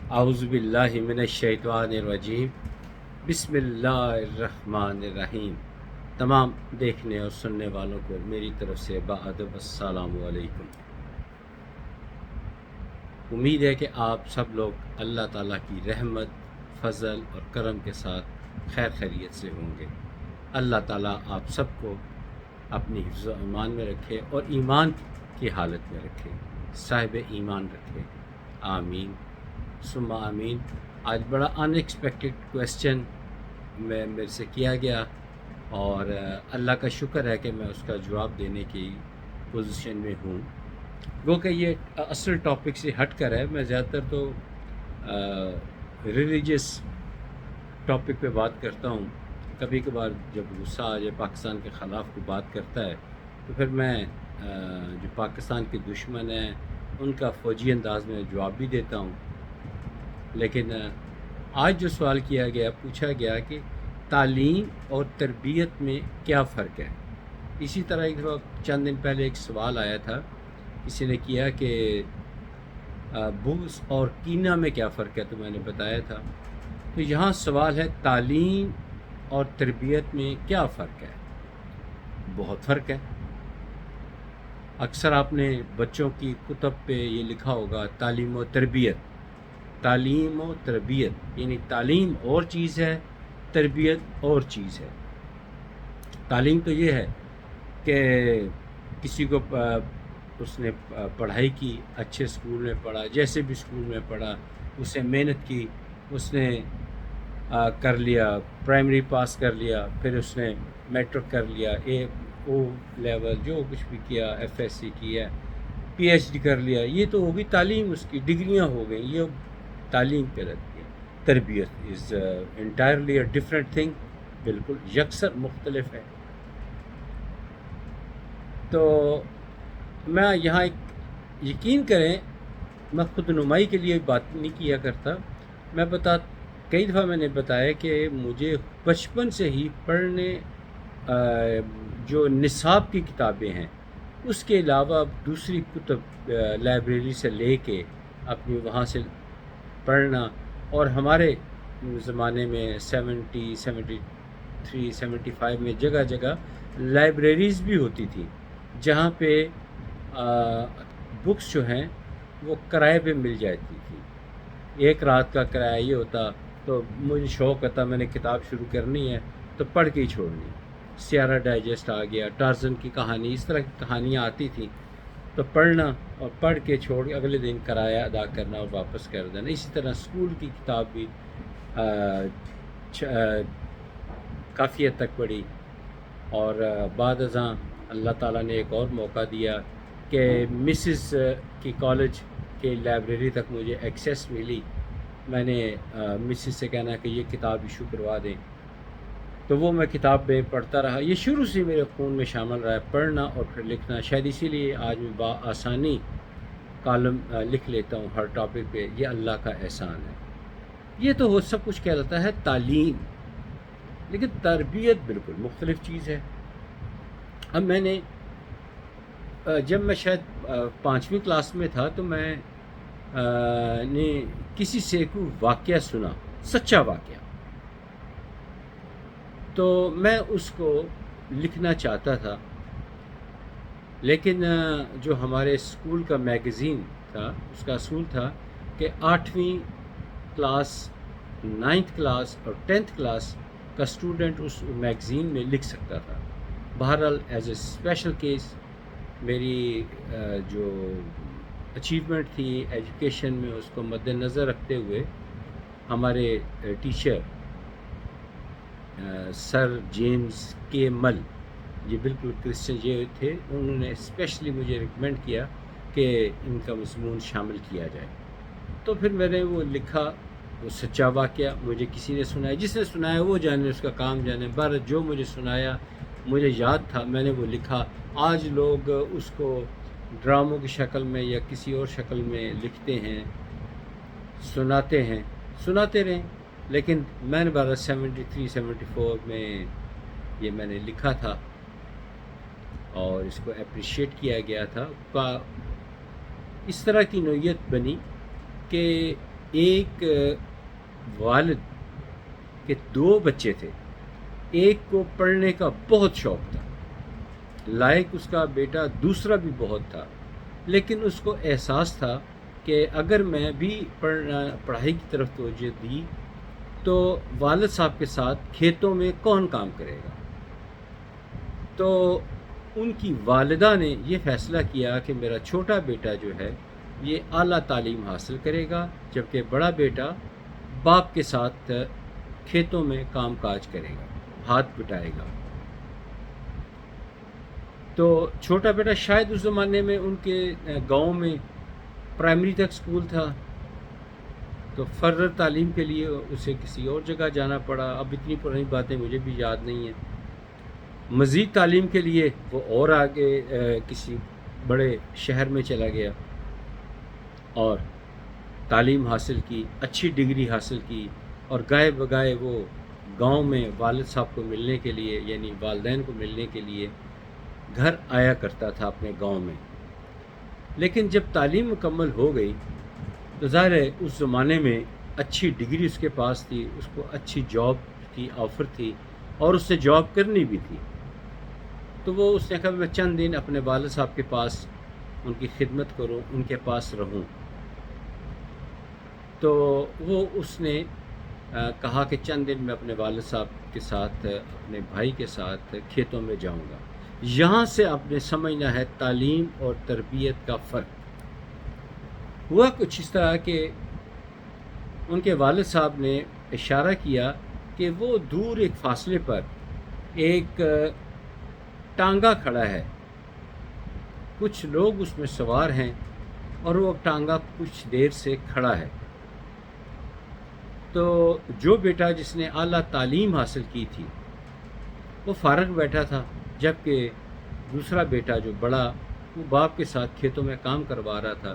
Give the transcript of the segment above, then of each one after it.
اعوذ باللہ من الشیطان الرجیم، بسم اللہ الرحمن الرحیم۔ تمام دیکھنے اور سننے والوں کو میری طرف سے باادب السلام علیکم۔ امید ہے کہ آپ سب لوگ اللہ تعالیٰ کی رحمت، فضل اور کرم کے ساتھ خیر خیریت سے ہوں گے۔ اللہ تعالیٰ آپ سب کو اپنی حفظ و ایمان میں رکھے اور ایمان کی حالت میں رکھے، صاحب ایمان رکھے، آمین ثم آمین۔ آج بڑا ان ایکسپیکٹڈ کویسچن میرے سے کیا گیا اور اللہ کا شکر ہے کہ میں اس کا جواب دینے کی پوزیشن میں ہوں۔ گو کہ یہ اصل ٹاپک سے ہٹ کر ہے، میں زیادہ تر تو ریلیجس ٹاپک پہ بات کرتا ہوں۔ کبھی کبھار جب غصہ آ جائے پاکستان کے خلاف کوئی بات کرتا ہے تو پھر میں جو پاکستان کے دشمن ہیں ان کا فوجی انداز میں جواب بھی دیتا ہوں۔ لیکن آج جو سوال کیا گیا، پوچھا گیا کہ تعلیم اور تربیت میں کیا فرق ہے۔ اسی طرح ایک چند دن پہلے ایک سوال آیا تھا، کسی نے کیا کہ بغض اور کینہ میں کیا فرق ہے، تو میں نے بتایا تھا۔ تو یہاں سوال ہے تعلیم اور تربیت میں کیا فرق ہے۔ بہت فرق ہے۔ اکثر آپ نے بچوں کی کتب پہ یہ لکھا ہوگا تعلیم و تربیت، تعلیم و تربیت، یعنی تعلیم اور چیز ہے، تربیت اور چیز ہے۔ تعلیم تو یہ ہے کہ کسی کو اس نے پڑھائی کی، اچھے اسکول میں پڑھا، جیسے بھی اسکول میں پڑھا، اسے محنت کی، اس نے کر لیا، پرائمری پاس کر لیا، پھر اس نے میٹرک کر لیا، او لیول جو کچھ بھی کیا، ایف ایس سی کیا، پی ایچ ڈی کر لیا، یہ تو ہوگی تعلیم، اس کی ڈگریاں ہو گئیں، یہ تعلیم کہلاتی ہے۔ تربیت is entirely a different thing, بالکل یکسر مختلف ہے۔ تو میں یہاں ایک یقین کریں، میں خود نمائی کے لیے بات نہیں کیا کرتا، میں کئی دفعہ میں نے بتایا کہ مجھے بچپن سے ہی پڑھنے جو نصاب کی کتابیں ہیں اس کے علاوہ دوسری کتب لائبریری سے لے کے اپنی وہاں سے پڑھنا، اور ہمارے زمانے میں 73 75 میں جگہ جگہ لائبریریز بھی ہوتی تھی جہاں پہ بکس جو ہیں وہ کرائے پہ مل جاتی تھی۔ ایک رات کا کرایہ یہ ہوتا، تو مجھے شوق ہوتا میں نے کتاب شروع کرنی ہے تو پڑھ کے ہی چھوڑنی۔ سیارہ ڈائجسٹ آ گیا، ٹارزن کی کہانی، اس طرح کی کہانیاں آتی تھیں، تو پڑھنا اور پڑھ کے چھوڑ کے اگلے دن کرایہ ادا کرنا اور واپس کر دینا۔ اسی طرح اسکول کی کتاب بھی کافی حد تک پڑھی، اور بعد ازاں اللہ تعالیٰ نے ایک اور موقع دیا کہ مسز کی کالج کے لائبریری تک مجھے ایکسیس ملی۔ میں نے مسز سے کہنا کہ یہ کتاب ایشو کروا دیں، تو وہ میں کتاب میں پڑھتا رہا۔ یہ شروع سے میرے خون میں شامل رہا ہے، پڑھنا اور پھر لکھنا۔ شاید اسی لیے آج میں بآسانی کالم لکھ لیتا ہوں ہر ٹاپک پہ۔ یہ اللہ کا احسان ہے۔ یہ تو وہ سب کچھ کہلاتا ہے تعلیم، لیکن تربیت بالکل مختلف چیز ہے۔ اب میں نے جب میں شاید 5ویں کلاس میں تھا تو میں نے کسی سے کوئی واقعہ سنا، سچا واقعہ، تو میں اس کو لکھنا چاہتا تھا، لیکن جو ہمارے اسکول کا میگزین تھا اس کا اصول تھا کہ 8ویں کلاس، 9th کلاس اور 10th کلاس کا اسٹوڈنٹ اس میگزین میں لکھ سکتا تھا۔ بہرحال ایز اے اسپیشل کیس میری جو اچیومنٹ تھی ایجوکیشن میں، اس کو مد نظر رکھتے ہوئے ہمارے ٹیچر سر جیمز کے مل، یہ بالکل کرسچن یہ تھے، انہوں نے اسپیشلی مجھے ریکمینڈ کیا کہ ان کا مضمون شامل کیا جائے۔ تو پھر میں نے وہ لکھا، وہ سچا واقعہ مجھے کسی نے سنایا، جس نے سنایا وہ جانے، اس کا کام جانے، بہر جو مجھے سنایا مجھے یاد تھا، میں نے وہ لکھا۔ آج لوگ اس کو ڈراموں کی شکل میں یا کسی اور شکل میں لکھتے ہیں، سناتے ہیں، سناتے رہیں، لیکن میں نے 73 74 میں یہ میں نے لکھا تھا اور اس کو اپریشیٹ کیا گیا تھا۔ اس طرح کی نوعیت بنی کہ ایک والد کے 2 بچے تھے، ایک کو پڑھنے کا بہت شوق تھا، لائق اس کا بیٹا دوسرا بھی بہت تھا، لیکن اس کو احساس تھا کہ اگر میں بھی پڑھائی کی طرف توجہ دی تو والد صاحب کے ساتھ کھیتوں میں کون کام کرے گا. تو ان کی والدہ نے یہ فیصلہ کیا کہ میرا چھوٹا بیٹا جو ہے یہ اعلیٰ تعلیم حاصل کرے گا، جبکہ بڑا بیٹا باپ کے ساتھ کھیتوں میں کام کاج کرے گا، ہاتھ بٹائے گا. تو چھوٹا بیٹا شاید اس زمانے میں ان کے گاؤں میں پرائمری تک سکول تھا، تو فردر تعلیم کے لیے اسے کسی اور جگہ جانا پڑا. اب اتنی پرانی باتیں مجھے بھی یاد نہیں ہیں. مزید تعلیم کے لیے وہ اور آگے کسی بڑے شہر میں چلا گیا اور تعلیم حاصل کی، اچھی ڈگری حاصل کی، اور گائے بگائے وہ گاؤں میں والد صاحب کو ملنے کے لیے، یعنی والدین کو ملنے کے لیے گھر آیا کرتا تھا اپنے گاؤں میں. لیکن جب تعلیم مکمل ہو گئی تو ظاہر ہے اس زمانے میں اچھی ڈگری اس کے پاس تھی، اس کو اچھی جاب کی آفر تھی اور اس سے جاب کرنی بھی تھی. تو وہ اس نے کہا میں چند دن اپنے والد صاحب کے پاس ان کی خدمت کروں، ان کے پاس رہوں. تو وہ اس نے کہا کہ چند دن میں اپنے والد صاحب کے ساتھ، اپنے بھائی کے ساتھ کھیتوں میں جاؤں گا. یہاں سے آپ نے سمجھنا ہے تعلیم اور تربیت کا فرق. ہوا کچھ اس طرح کہ ان کے والد صاحب نے اشارہ کیا کہ وہ دور ایک فاصلے پر ایک ٹانگا کھڑا ہے، کچھ لوگ اس میں سوار ہیں اور وہ ٹانگا کچھ دیر سے کھڑا ہے. تو جو بیٹا جس نے اعلیٰ تعلیم حاصل کی تھی وہ فارغ بیٹھا تھا، جبکہ دوسرا بیٹا جو بڑا وہ باپ کے ساتھ کھیتوں میں کام کروا رہا تھا.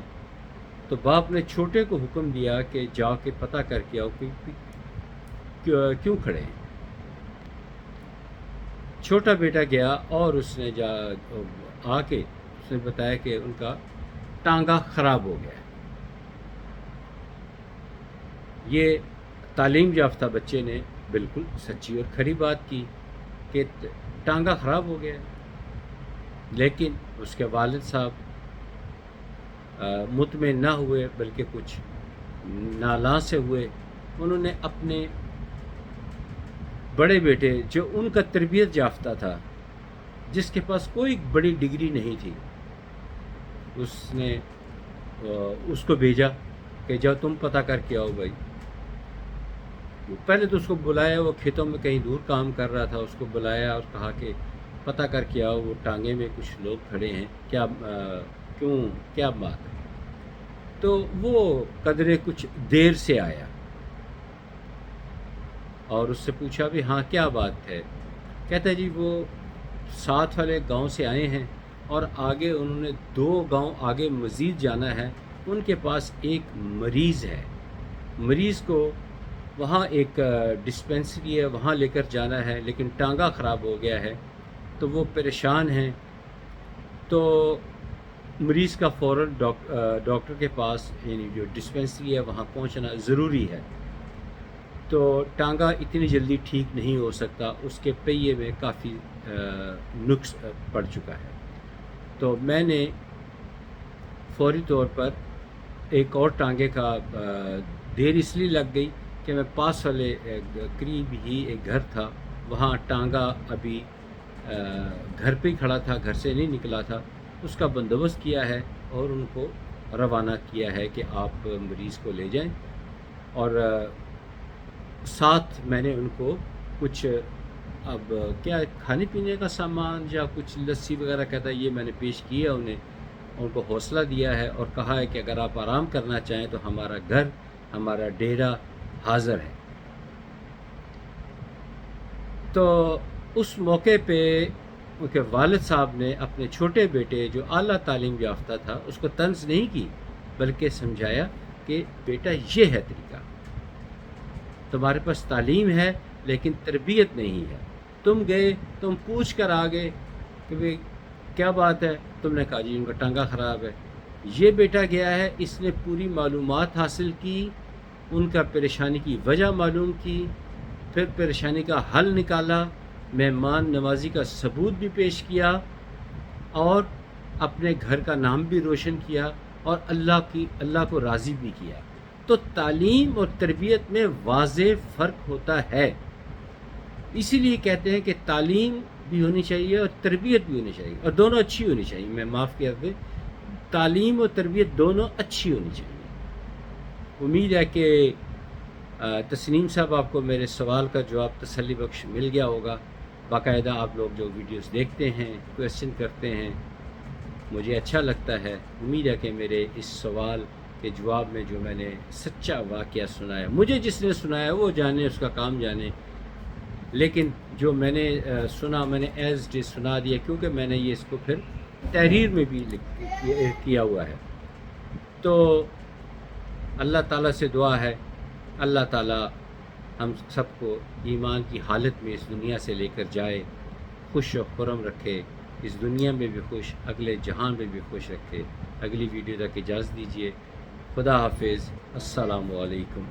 تو باپ نے چھوٹے کو حکم دیا کہ جا کے پتہ کر کے آؤ کہ کیوں کھڑے ہیں. چھوٹا بیٹا گیا اور اس نے آ کے اس نے بتایا کہ ان کا ٹانگا خراب ہو گیا. یہ تعلیم یافتہ بچے نے بالکل سچی اور کھری بات کی کہ ٹانگا خراب ہو گیا. لیکن اس کے والد صاحب مطمئن نہ ہوئے بلکہ کچھ نالاں سے ہوئے. انہوں نے اپنے بڑے بیٹے جو ان کا تربیت یافتہ تھا، جس کے پاس کوئی بڑی ڈگری نہیں تھی، اس کو بھیجا کہ جاؤ تم پتہ کر کے آؤ بھائی. پہلے تو اس کو بلایا، وہ کھیتوں میں کہیں دور کام کر رہا تھا، اس کو بلایا اور کہا کہ پتہ کر کے آؤ، وہ ٹانگے میں کچھ لوگ کھڑے ہیں، کیا بات ہے. تو وہ قدرے کچھ دیر سے آیا اور اس سے پوچھا بھی ہاں کیا بات ہے. کہتا ہے جی وہ ساتھ والے گاؤں سے آئے ہیں اور آگے انہوں نے 2 گاؤں آگے مزید جانا ہے، ان کے پاس ایک مریض ہے، مریض کو وہاں ایک ڈسپینسری ہے وہاں لے کر جانا ہے، لیکن ٹانگا خراب ہو گیا ہے تو وہ پریشان ہیں. تو مریض کا فوراً ڈاکٹر کے پاس، یعنی جو ڈسپینسری ہے وہاں پہنچنا ضروری ہے. تو ٹانگا اتنی جلدی ٹھیک نہیں ہو سکتا، اس کے پہیے میں کافی نقص پڑ چکا ہے. تو میں نے فوری طور پر ایک اور ٹانگے کا دیر اس لیے لگ گئی کہ میں پاس والے قریب ہی ایک گھر تھا، وہاں ٹانگا ابھی گھر پہ ہی کھڑا تھا، گھر سے نہیں نکلا تھا. اس کا بندوبست کیا ہے اور ان کو روانہ کیا ہے کہ آپ مریض کو لے جائیں. اور ساتھ میں نے ان کو کچھ اب کیا کھانے پینے کا سامان یا کچھ لسی وغیرہ کہتا ہے یہ میں نے پیش کیا انہیں، ان کو حوصلہ دیا ہے اور کہا ہے کہ اگر آپ آرام کرنا چاہیں تو ہمارا گھر، ہمارا ڈیرا حاضر ہے. تو اس موقع پہ ان کے والد صاحب نے اپنے چھوٹے بیٹے جو اعلیٰ تعلیم یافتہ تھا اس کو طنز نہیں کی، بلکہ سمجھایا کہ بیٹا یہ ہے طریقہ، تمہارے پاس تعلیم ہے لیکن تربیت نہیں ہے. تم گئے، تم پوچھ کر آ گئے کہ بھئی کیا بات ہے، تم نے کہا جی ان کا ٹانگا خراب ہے. یہ بیٹا گیا ہے، اس نے پوری معلومات حاصل کی ان کا پریشانی کی وجہ معلوم کی، پھر پریشانی کا حل نکالا، مہمان نوازی کا ثبوت بھی پیش کیا، اور اپنے گھر کا نام بھی روشن کیا، اور اللہ کو راضی بھی کیا۔ تو تعلیم اور تربیت میں واضح فرق ہوتا ہے، اسی لیے کہتے ہیں کہ تعلیم بھی ہونی چاہیے اور تربیت بھی ہونی چاہیے، اور دونوں اچھی ہونی چاہیے۔ میں معاف کر دیں، تعلیم اور تربیت دونوں اچھی ہونی چاہیے۔ امید ہے کہ تسنیم صاحب آپ کو میرے سوال کا جواب تسلی بخش مل گیا ہوگا۔ باقاعدہ آپ لوگ جو ویڈیوز دیکھتے ہیں، کویسچن کرتے ہیں، مجھے اچھا لگتا ہے۔ امید ہے کہ میرے اس سوال کے جواب میں جو میں نے سچا واقعہ سنایا، مجھے جس نے سنایا وہ جانے، اس کا کام جانے، لیکن جو میں نے سنا، میں نے ایز ڈے سنا دیا، کیونکہ میں نے یہ اس کو پھر تحریر میں بھی کیا ہوا ہے۔ تو اللہ تعالیٰ سے دعا ہے، اللہ تعالیٰ ہم سب کو ایمان کی حالت میں اس دنیا سے لے کر جائے، خوش و خرم رکھے، اس دنیا میں بھی خوش، اگلے جہان میں بھی خوش رکھے۔ اگلی ویڈیو تک اجازت دیجیے، خدا حافظ، السلام علیکم۔